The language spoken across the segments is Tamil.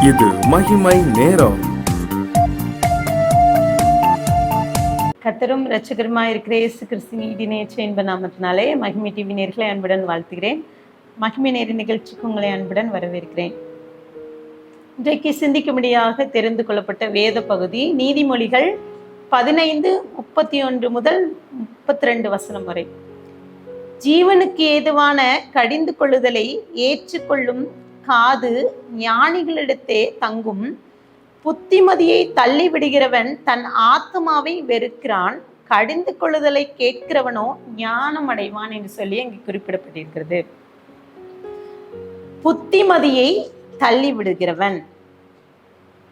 இது மகிமை நேரம். கர்த்தரும் இரட்சகருமாய் இருக்கிற இயேசு கிறிஸ்துவின் இனிய இன்ப நாமத்தினாலே மகிமை டிவி நேயர்களை அன்புடன் வாழ்த்துகிறேன். மகிமை நேர நிகழ்ச்சிக்கு உங்களை அன்புடன் வரவேற்கிறேன். இன்றைக்கு சிந்திக்கும்படியாக தெரிந்து கொள்ளப்பட்ட வேத பகுதி நீதிமொழிகள் 15:31 முதல் 32 வசனம் வரை. ஜீவனுக்கு ஏதுவான கடிந்து கொள்ளுதலை ஏற்றுக்கொள்ளும் காது ஞானிகளிடத்தே தங்கும். புத்திமதியை தள்ளி விடுகிறவன் தன் ஆத்மாவை வெறுக்கிறான். கடிந்து கொள்ளுதலை கேட்கிறவனோ ஞானம் அடைவான் என்று சொல்லி அங்கே குறிப்பிடப்பட்டிருக்கிறது. புத்திமதியை தள்ளி விடுகிறவன்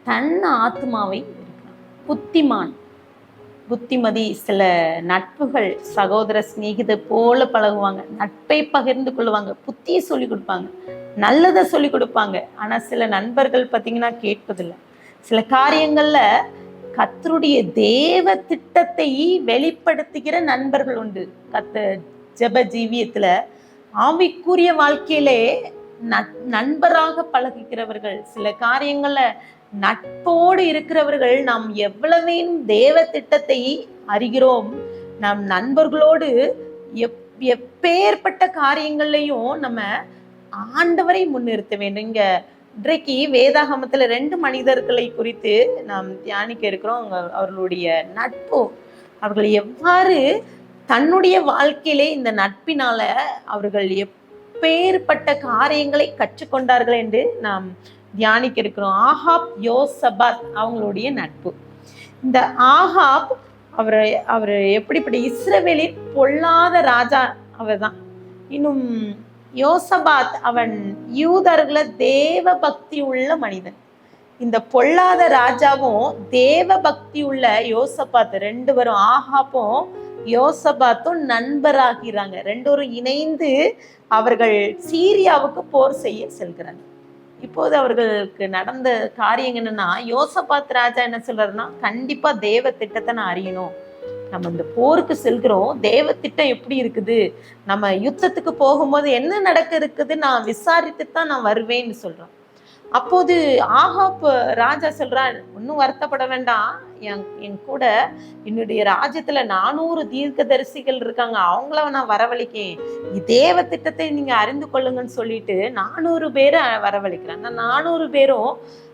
தன் ஆத்மாவை வெறுக்கிறான். புத்திமான், புத்திமதி. சில நட்புகள் சகோதர சிநேகித போல பழகுவாங்க, நட்பை பகிர்ந்து கொள்ளுவாங்க, புத்தியை சொல்லி கொடுப்பாங்க, நல்லதை சொல்லி கொடுப்பாங்க. ஆனா சில நண்பர்கள் பார்த்தீங்கன்னா கேட்பதில்லை. சில காரியங்கள்ல கர்த்தருடைய தேவ திட்டத்தை வெளிப்படுத்துகிற நண்பர்கள் உண்டு. ஜெப ஜீவியத்துல ஆவிக்குரிய வாழ்க்கையிலே நண்பராக பழகுகிறவர்கள், சில காரியங்கள்ல நட்போடு இருக்கிறவர்கள். நாம் எவ்வளவேனும் தேவ திட்டத்தை அறிகிறோம், நம் நண்பர்களோடு எப்பேற்பட்ட காரியங்கள்லையும் நம்ம ஆண்டவரை முன்னிறுத்த வேண்டும். இங்க இன்றைக்கு வேதாகமத்துல 2 மனிதர்களை குறித்து நாம் தியானிக்க இருக்கிறோம். அவர்களுடைய நட்பு, அவர்கள் எவ்வாறு தன்னுடைய வாழ்க்கையிலே இந்த நட்பினால அவர்கள் எப்பேற்பட்ட காரியங்களை கற்றுக்கொண்டார்கள் என்று நாம் தியானிக்க இருக்கிறோம். ஆகாப் யோசபாத் அவங்களுடைய நட்பு. இந்த ஆகாப் அவர் எப்படிப்பட்ட இஸ்ரவேலில் பொல்லாத ராஜா அவர் தான். இன்னும் யோசபாத் அவன் யூதர்களை தேவ பக்தி உள்ள மனிதன். இந்த பொல்லாத ராஜாவும் தேவ பக்தி உள்ள யோசபாத், 2 பேரும் ஆகாப்பும் யோசபாத்தும் நண்பராகிறாங்க. 2 பேரும் இணைந்து அவர்கள் சீரியாவுக்கு போர் செய்ய செல்கிறாங்க. இப்போது அவர்களுக்கு நடந்த காரியம் என்னன்னா, யோசபாத் ராஜா என்ன சொல்றாருன்னா, கண்டிப்பா தேவ திட்டத்தை நான் அறியணும். நம்ம இந்த போருக்கு செல்கிறோம், தேவ திட்டம் எப்படி இருக்குது, நம்ம யுத்தத்துக்கு போகும்போது என்ன நடக்க இருக்குது நான் விசாரித்து தான் நான் வருவேன்னு சொல்றோம். அப்போது ஆகாப் ராஜா சொல்றான், ஒன்றும் வருத்தப்பட வேண்டாம், என் கூட என்னுடைய ராஜ்யத்துல 400 தீர்க்கதரிசிகள் இருக்காங்க, அவங்கள நான் வரவழைக்கேன், தேவ திட்டத்தை நீங்க அறிந்து கொள்ளுங்கன்னு சொல்லிட்டு 400 பேரை வரவழைக்கிறேன். அந்த 400 பேரும்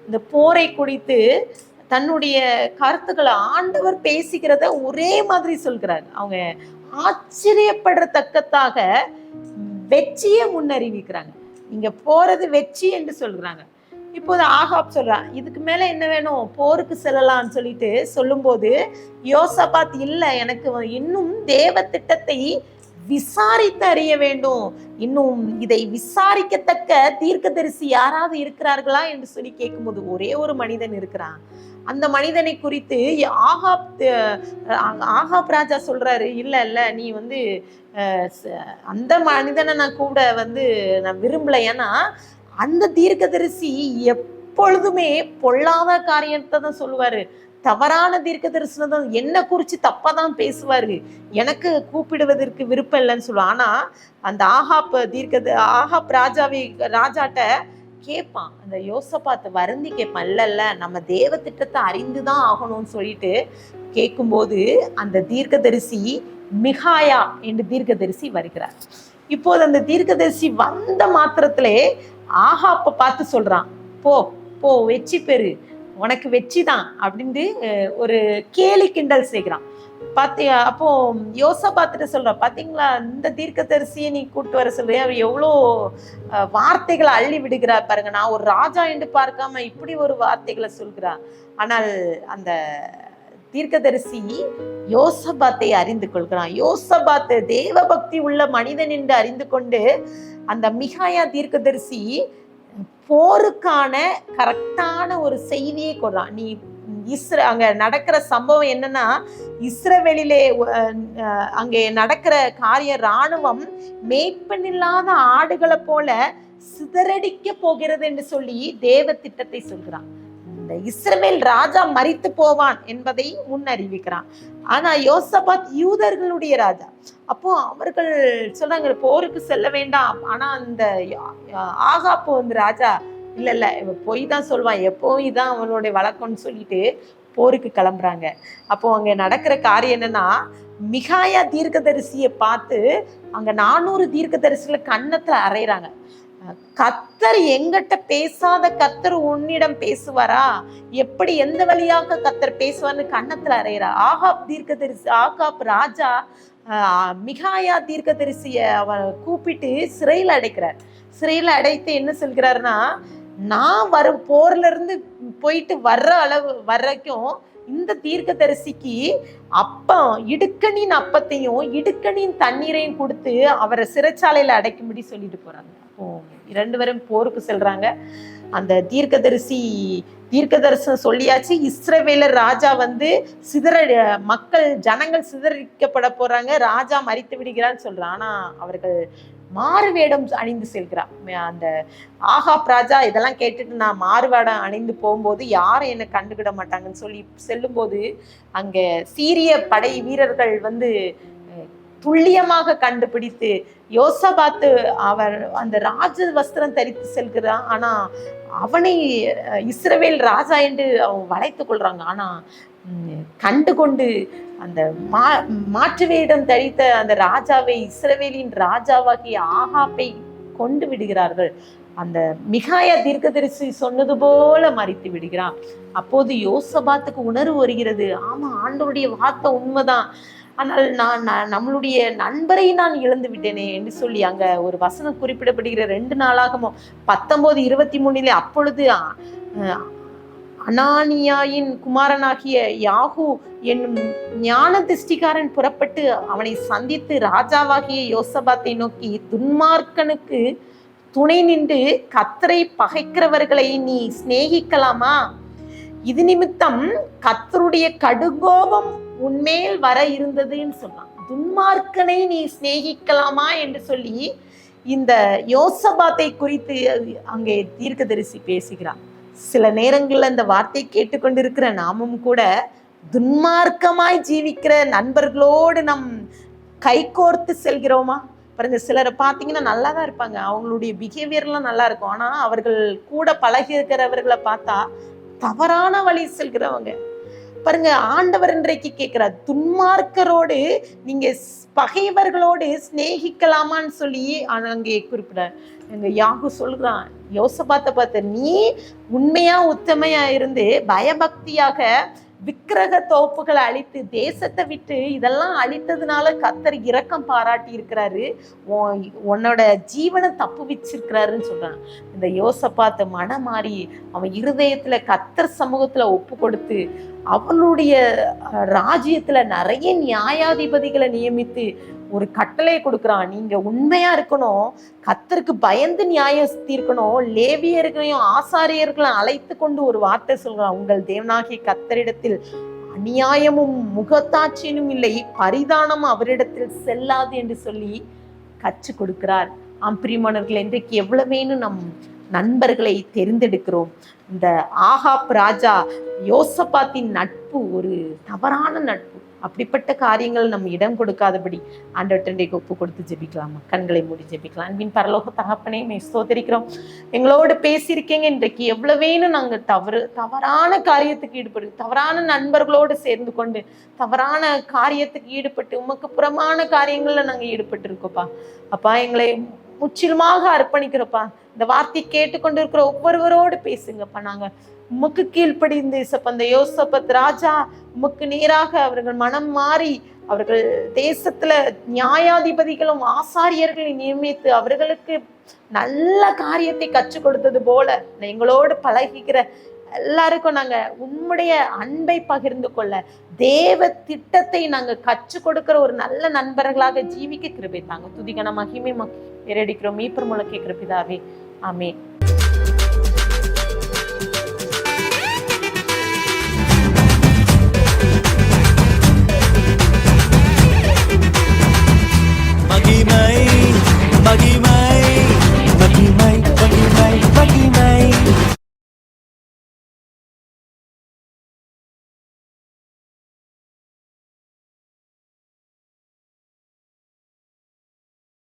இந்த போரை குறித்து தன்னுடைய கருத்துக்களை ஆண்டவர் பேசிக்கிறத ஒரே மாதிரி சொல்கிறாங்க. அவங்க ஆச்சரியப்படுறத்தக்கதாக வெற்றியை முன்னறிவிக்கிறாங்க. நீங்க போறது வெற்றி என்று சொல்றாங்க. இப்போது ஆகாப் சொல்றான், இதுக்கு மேல என்ன வேணும், போருக்கு செல்லலாம்னு சொல்லிட்டு சொல்லும்போது யோசபாத் இல்ல, எனக்கு இன்னும் தேவ திட்டத்தை விசாரித்து அறிய வேண்டும், இன்னும் இதை விசாரிக்கத்தக்க தீர்க்கதரிசி யாராவது இருக்கிறார்களா என்று சொல்லி கேட்கும்போது ஒரே ஒரு மனிதன் இருக்கிறான். அந்த மனிதனை குறித்து ஆகாப் ராஜா சொல்றாரு, இல்ல நீ அந்த மனிதனை நான் கூட நான் விரும்பல. ஏன்னா அந்த தீர்க்கதரிசி எப்பொழுதுமே பொல்லாத காரியத்தை தான் சொல்லுவாரு, தவறான தீர்க்க தரிசனம் தான், என்ன குறிச்சு தப்பாதான் பேசுவாரு, எனக்கு கூப்பிடுவதற்கு விருப்பம் இல்லைன்னு சொல்லுவான். ஆனா அந்த ஆகாப் ராஜாட்ட கேட்பான், அந்த யோசபாத் வருந்தி கேட்பான், இல்ல நம்ம தேவ திட்டத்தை அறிந்துதான் ஆகணும்னு சொல்லிட்டு கேட்கும்போது அந்த தீர்க்கதரிசி மிகாயா என்று தீர்க்கதரிசி வருகிறார். இப்போது அந்த தீர்க்கதரிசி வந்த மாத்திரத்திலே ஆகாப்பை பார்த்து சொல்றான், போ வெற்றி பெறு, உனக்கு வெற்றி தான் அப்படின்னு ஒரு கேலி கிண்டல் செய்கிறான். அப்போ யோசபாத்திட்ட சொல்ற, பாத்தீங்களா இந்த தீர்க்கதரிசியை நீ கூட்டு வர சொல்றிய, அவர் எவ்வளோ வார்த்தைகளை அள்ளி விடுகிறார் பாருங்க, நான் ஒரு ராஜா என்று பார்க்காம இப்படி ஒரு வார்த்தைகளை சொல்கிறார். ஆனால் அந்த தீர்க்கதரிசி யோசபாத்தை அறிந்து கொள்கிறான். யோசபாத் தேவ பக்தி உள்ள மனிதன் என்று அறிந்து கொண்டு அந்த மிகாயா தீர்க்கதரிசி போருக்கான கரெக்டான ஒரு செய்தியை கொடுறான். நீ அங்க நடக்கிற சம்பவம் என்னன்னா, இஸ்ரவேலிலே அங்கே நடக்கிற காரிய இராணுவம் மேய்ப்பனில்லாத ஆடுகளை போல சிதறடிக்க போகிறது என்று சொல்லி தேவ திட்டத்தை சொல்கிறான். இந்த இஸ்ரவேல் ராஜா மரித்து போவான் என்பதை முன்னறிவிக்கிறான். ஆனா யோசபாத் யூதர்களுடைய ராஜா. அப்போ அவர்கள் சொல்றாங்க போருக்கு செல்ல வேண்டாம். ஆனா அந்த ஆகாப்பு ராஜா இல்ல இல்ல இவன் பொய் தான் சொல்லுவான், எப்பவும் இதான் அவனுடைய வழக்கம்னு சொல்லிட்டு போருக்கு கிளம்புறாங்க. அப்போ அங்க நடக்கிற காரியம் என்னன்னா, மிகாயா தீர்க்கதரிசியை பார்த்து அங்க 400 தீர்க்கதரிசிகளை கன்னத்துல அறையிறாங்க. கர்த்தர் எங்கிட்ட பேசாத கர்த்தர் உன்னிடம் பேசுவாரா? எப்படி எந்த வழியாக கர்த்தர் பேசுவார்னு கன்னத்துல அறையிறா. ஆகாப் ராஜா மிகாயா தீர்க்கதரிசிய அவர் கூப்பிட்டு சிறையில் அடைக்கிறார். சிறையில் அடைத்து என்ன சொல்கிறாருன்னா, நான் வரும் போர்ல இருந்து போயிட்டு வர்ற அளவு வரைக்கும் இந்த தீர்க்கதரிசிக்கு அப்பம் இடுக்கணின் அப்பத்தையும் இடுக்கணின் தண்ணீரையும் கொடுத்து அவரை சிறைச்சாலையில அடைக்கும்படி சொல்லிட்டு போறாங்க. அப்போ 2 பேரும் போருக்கு செல்றாங்க. அந்த தீர்க்கதரிசனம் சொல்லியாச்சு. இஸ்ரவேலர் ராஜா வந்து மக்கள் ஜனங்கள் சிதறிக்கப்பட போறாங்க, ராஜா மரித்து விடுகிறான்னு சொல்றான். ஆனா அவர்கள் மாறு வேடம் அணிந்து செல்கிறான். அந்த ஆகாப் ராஜா இதெல்லாம் கேட்டுட்டு நான் மாறுவேடம் அணிந்து போகும்போது யாரும் என்னை கண்டுகிட மாட்டாங்கன்னு சொல்லி செல்லும்போது அங்க சீரிய படை வீரர்கள் வந்து துல்லியமாக கண்டுபிடித்து யோசபாத்து அவர் அந்த ராஜ வஸ்திரம் தரித்து செல்கிறான். ஆனா அவனை இஸ்ரவேல் ராஜா என்று அவன் வளைத்து கொள்றாங்க. ஆனா கண்டு கொண்டு அந்த மாற்று வேடம் தரித்த அந்த ராஜாவை இஸ்ரவேலின் ராஜாவாகிய ஆகாப்பை கொண்டு விடுகிறார்கள். அந்த மிகாயா தீர்க்கதரிசி சொன்னது போல மரித்து விடுகிறான். அப்போது யோசபாத்துக்கு உணர்வு வருகிறது, ஆமா ஆண்டவருடைய வார்த்தை உண்மைதான், ஆனால் நான் நம்மளுடைய நண்பரை நான் இழந்து விட்டேனே என்று சொல்லி அங்க ஒரு வசனம் குறிப்பிடப்படுகிற 2 நாளாகமும் 19:23 அப்பொழுது அனானியாயின் குமாரனாகிய யாகு என்னும் ஞான திருஷ்டிகாரன் புறப்பட்டு அவனை சந்தித்து ராஜாவாகிய யோசபாத்தை நோக்கி, துன்மார்க்கனுக்கு துணை நின்று கர்த்தரை பகைக்கிறவர்களை நீ சிநேகிக்கலாமா? இது நிமித்தம் கர்த்தருடைய கடுங்கோபம் உன்மேல் வர இருந்ததுன்னு சொன்னான். துன்மார்க்கனை நீ சிநேகிக்கலாமா என்று சொல்லி இந்த யோசபாத்தை குறித்து அங்கே தீர்க்கதரிசி பேசுகிறான். சில நேரங்கள்ல இந்த வார்த்தை கேட்டுக்கொண்டிருக்கிற நாமும் கூட துன்மார்க்கமாய் ஜீவிக்கிற நண்பர்களோடு நம் கைகோர்த்து செல்கிறோமா? பாருங்க, சிலரை பார்த்தீங்கன்னா நல்லா தான் இருப்பாங்க, அவங்களுடைய பிஹேவியர்லாம் நல்லா இருக்கும். ஆனா அவர்கள் கூட பழகி இருக்கிறவர்களை பார்த்தா தவறான வழி செல்கிறவங்க. பாருங்க, ஆண்டவர் இன்றைக்கு கேட்கிறார், துன்மார்க்கரோடு நீங்க பகைவர்களோடு சிநேகிக்கலாமான்னு சொல்லி அங்கே குறிப்பிட எங்க யாகு சொல்றான். யோசபாத்தை பார்த்து, நீ உண்மையா உத்தமையா இருந்து பயபக்தியாக விக்கிரக தோப்புகளை அழித்து தேசத்தை விட்டு இதெல்லாம் அழித்ததுனால கர்த்தர் இரக்கம் பாராட்டி இருக்கிறாரு, உன்னோட ஜீவனை தப்பு வச்சிருக்கிறாருன்னு சொல்றான். இந்த யோசபாத்தை மனம் மாறி அவன் இருதயத்துல கர்த்தர் சமூகத்துல ஒப்பு கொடுத்து அவளுடைய ராஜ்யத்துல நிறைய நியாயாதிபதிகளை நியமித்து ஒரு கட்டளை கொடுக்குறான். நீங்க உண்மையா இருக்கணும், கர்த்தருக்கு பயந்து நியாயம் தீர்க்கணும், லேவியர்களையும் ஆசாரியர்களையும் அழைத்து கொண்டு ஒரு வார்த்தை சொல்றான், உங்கள் தேவனாகிய கர்த்தரிடத்தில் அநியாயமும் முகத்தாட்சியும் இல்லை, பரிதானமும் அவரிடத்தில் செல்லாது என்று சொல்லி கற்றுக் கொடுக்கிறார். பிரியமானவர்கள், இன்றைக்கு எவ்வளவேன்னு நம் நண்பர்களை தெரிந்தெடுக்கிறோம். இந்த ஆகாப் ராஜா யோசபாத்தின் நட்பு ஒரு தவறான நட்பு. அப்படிப்பட்ட காரியங்கள் நம்ம இடம் கொடுக்காதபடி ஆண்டவர்கிட்ட ஒப்பு கொடுத்து ஜெபிக்கலாமா? கண்களை மூடி ஜெபிக்கலாம். அன்பின் பரலோக தகப்பனே, ஸ்தோத்திரிக்கிறோம், எங்களோடு பேசியிருக்கீங்க. இன்றைக்கு எவ்வளவேன்னு நாங்கள் தவறான காரியத்துக்கு ஈடுபடு, தவறான நண்பர்களோடு சேர்ந்து கொண்டு தவறான காரியத்துக்கு ஈடுபட்டு உமக்கு புறமான காரியங்கள்ல நாங்கள் ஈடுபட்டு இருக்கோப்பா. அப்பா, எங்களை முற்றிலுமாக அர்ப்பணிக்கிறோப்பா. இந்த வார்த்தை கேட்டுக்கொண்டு இருக்கிற ஒவ்வொருவரோடு பேசுங்கப்பா. நாங்க உமக்கு கீழ்ப்படிந்து அந்த யோசபாத் ராஜா உமக்கு நேராக அவர்கள் மனம் மாறி அவர்கள் தேசத்துல நியாயாதிபதிகளும் ஆசாரியர்களை நியமித்து அவர்களுக்கு நல்ல காரியத்தை கற்றுக் கொடுத்தது போல எங்களோடு பழகிக்கிற எல்லாருக்கும் நாங்க உம்முடைய அன்பை பகிர்ந்து கொள்ள, தேவ திட்டத்தை நாங்க கற்றுக் கொடுக்கிற ஒரு நல்ல நண்பர்களாக ஜீவிக்க கிருபை தாங்க. துதிகன மகிமை ஏறடிக்கிறோம் மீட்பர் மூலம் கேட்கிற பிதாவே, ஆமென்.